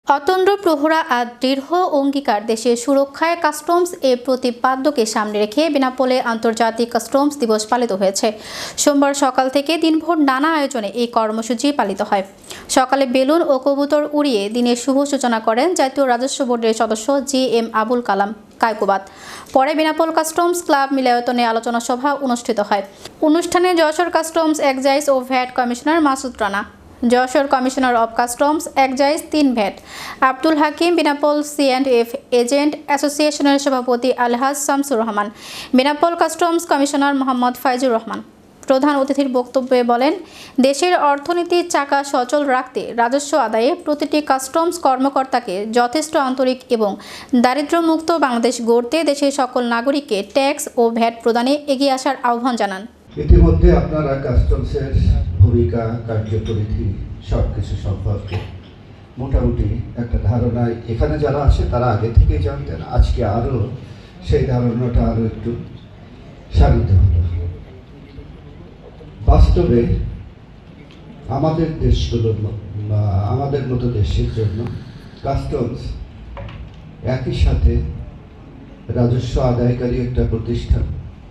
অতন্দ্র প্রহরা আর দৃঢ় অঙ্গীকার দেশের সুরক্ষায় কাস্টমস এর প্রতিপাদ্যকে সামনে রেখে বেনাপোলে আন্তর্জাতিক কাস্টমস দিবস পালিত হয়েছে। সোমবার সকাল থেকে দিনভর নানা আয়োজনে এই কর্মসূচি পালিত হয়। সকালে বেলুন ও কবুতর উড়িয়ে দিনের শুভ সূচনা করেন জাতীয় রাজস্ব বোর্ডের সদস্য জি.এম. আবুল কালাম কায়কোবাদ। পরে বেনাপোল কাস্টমস ক্লাব মিলনায়তনে আলোচনা সভা অনুষ্ঠিত হয়। অনুষ্ঠানে যশোর কাস্টমস এক্সাইজ ও VAT commissioner Masud Rana, Jessore commissioner of customs excise ৩ VAT Abdul Hakim, Benapole C and F agent অ্যাসোসিয়েশনের সভাপতি আলহাজ শামসুর রহমান, বেনাপোল কাস্টমস কমিশনার মোহাম্মদ ফাইজুর রহমান প্রধান অতিথির বক্তব্যে বলেন, দেশের অর্থনীতির চাকা সচল রাখতে রাজস্ব আদায়ে প্রতিটি কাস্টমস কর্মকর্তাকে যথেষ্ট আন্তরিক এবং দারিদ্র্যমুক্ত বাংলাদেশ গড়তে দেশের সকল নাগরিককে ট্যাক্স ও ভ্যাট প্রদানে এগিয়ে আসার আহ্বান জানান। ইতিমধ্যে আপনারা কাস্টমসের ভূমিকা, কার্যপরিধি সবকিছু সম্পর্কে মোটামুটি একটা ধারণা এখানে যারা আছে তারা আগে থেকেই জানতেন। আজকে আরও সেই ধারণাটা আরও একটু সারিত হলো। বাস্তবে আমাদের দেশগুলোর আমাদের মতো দেশের জন্য কাস্টমস একই সাথে রাজস্ব আদায়কারী একটা প্রতিষ্ঠান।